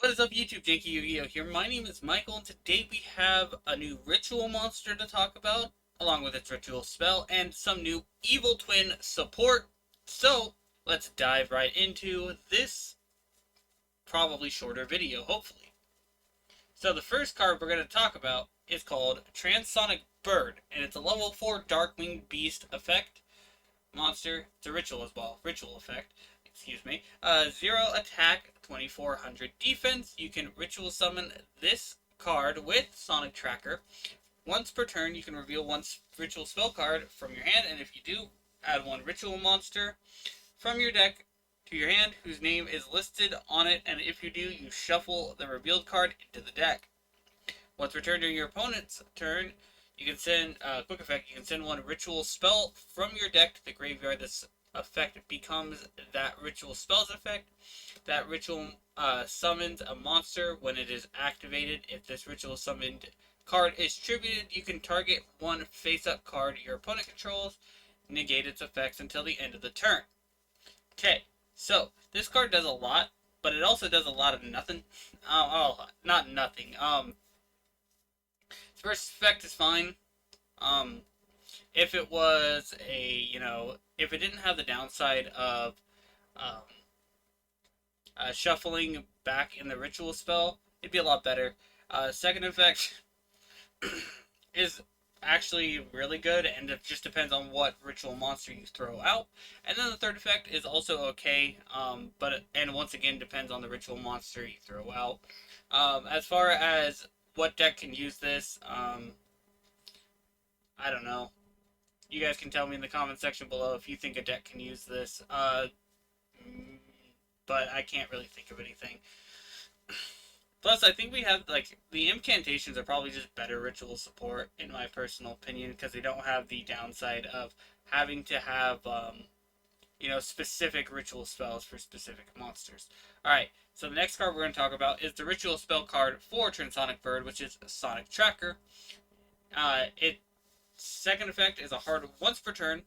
What is up, YouTube? JankyYGO here. My name is Michael, and today we have a new ritual monster to talk about, along with its ritual spell, and some new evil twin support. So, let's dive right into this probably shorter video, hopefully. So, the first card we're going to talk about is called Transonic Bird, and it's a level 4 Darkwing Beast effect monster. It's a ritual as well. Ritual effect. Excuse me. 0 attack, 2400 defense. You can ritual summon this card with Sonic Tracker. Once per turn, you can reveal one ritual spell card from your hand, and if you do, add one ritual monster from your deck to your hand whose name is listed on it, and if you do, you shuffle the revealed card into the deck. Once per turn during your opponent's turn, you can send, quick effect, you can send one ritual spell from your deck to the graveyard. This effect becomes that ritual spell's effect. That ritual summons a monster when it is activated. If this ritual summoned card is tributed, you can target one face-up card your opponent controls, negate its effects until the end of the turn. Okay, so this card does a lot, but it also does a lot of nothing. Not nothing. First effect is fine. If it was if it didn't have the downside of um, shuffling back in the ritual spell, it'd be a lot better. Second effect is actually really good, and it just depends on what ritual monster you throw out. And then the third effect is also okay, and once again depends on the ritual monster you throw out. As far as what deck can use this, I don't know. You guys can tell me in the comment section below if you think a deck can use this. But I can't really think of anything. Plus, I think we have, the incantations are probably just better ritual support, in my personal opinion, because they don't have the downside of having to have, specific ritual spells for specific monsters. Alright, so the next card we're going to talk about is the ritual spell card for Transonic Bird, which is Sonic Tracker. Its second effect is a hard once per turn.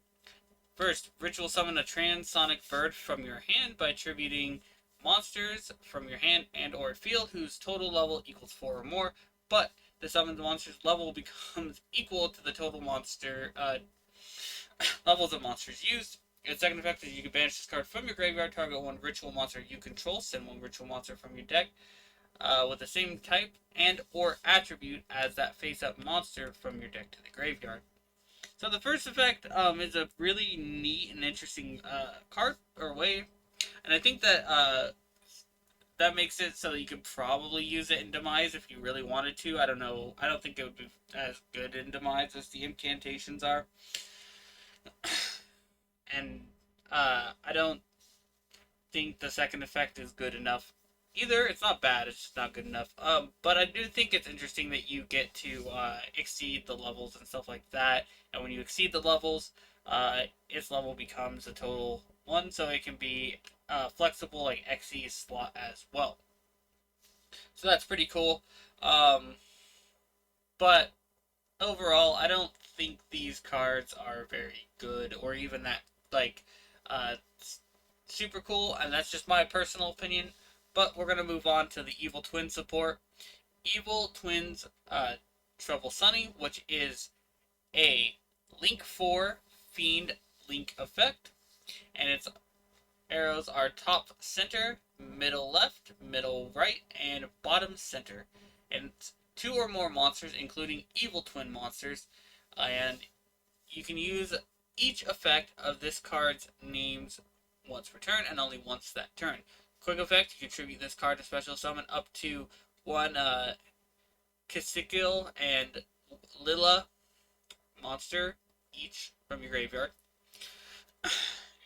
First, ritual summon a Transonic Bird from your hand by attributing monsters from your hand and or field whose total level equals 4 or more, but the summoned monster's level becomes equal to the total monster levels of monsters used. Its second effect is you can banish this card from your graveyard, target one ritual monster you control, send one ritual monster from your deck with the same type and or attribute as that face-up monster from your deck to the graveyard. So the first effect is a really neat and interesting card or way, and I think that that makes it so that you could probably use it in Demise if you really wanted to. I don't know. I don't think it would be as good in Demise as the incantations are. And I don't think the second effect is good enough either. It's not bad, it's just not good enough. But I do think it's interesting that you get to exceed the levels and stuff like that. And when you exceed the levels, its level becomes a total 1, so it can be flexible like XE slot as well. So that's pretty cool. But overall, I don't think these cards are very good or even that super cool, and that's just my personal opinion. But we're going to move on to the Evil Twin support. Evil Twins Trouble Sunny, which is a Link 4 Fiend Link effect, and its arrows are top center, middle left, middle right, and bottom center. And it's 2 or more monsters, including Evil Twin monsters, and you can use each effect of this card's names once per turn, and only once that turn. Quick effect, you contribute this card to special summon up to 1 Caciquel and Lila monster each from your graveyard.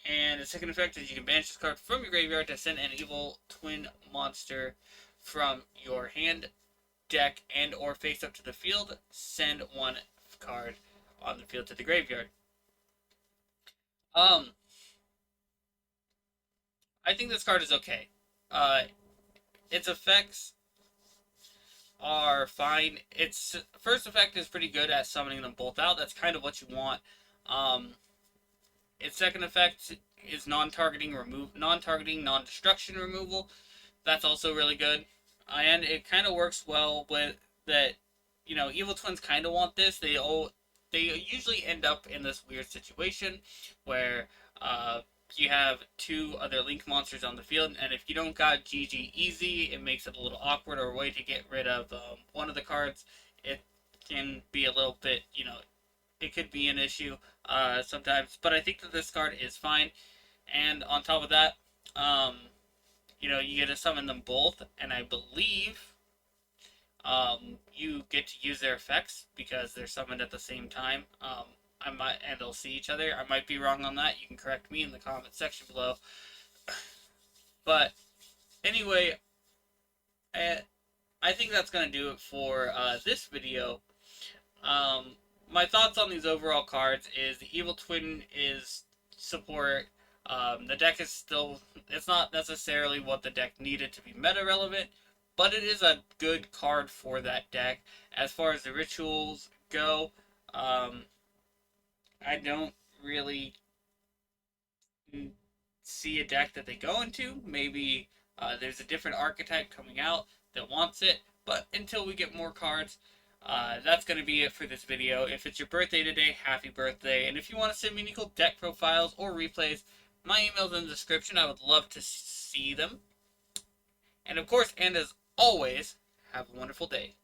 And the second effect is you can banish this card from your graveyard to send an Evil Twin monster from your hand, deck, and or face up to the field. Send 1 card on the field to the graveyard. I think this card is okay. Its effects are fine. Its first effect is pretty good at summoning them both out. That's kind of what you want. Its second effect is non-targeting, non-destruction removal. That's also really good. and it kind of works well with that. You know, evil twins kind of want this. They usually end up in this weird situation where you have two other link monsters on the field, and if you don't got GG easy, it makes it a little awkward, or a way to get rid of one of the cards. It can be a little bit, you know, it could be an issue sometimes. But I think that this card is fine, and on top of that, um, you know, you get to summon them both, and I believe you get to use their effects because they're summoned at the same time. And they'll see each other. I might be wrong on that. You can correct me in the comment section below. But anyway, I think that's gonna do it for this video. My thoughts on these overall cards is the Evil Twin is support. The deck is still, it's not necessarily what the deck needed to be meta relevant, but it is a good card for that deck. As far as the rituals go, I don't really see a deck that they go into. Maybe there's a different archetype coming out that wants it, but until we get more cards, that's going to be it for this video. If it's your birthday today, happy birthday. And if you want to send me any cool deck profiles or replays, my email's in the description. I would love to see them. And of course, and as always, have a wonderful day.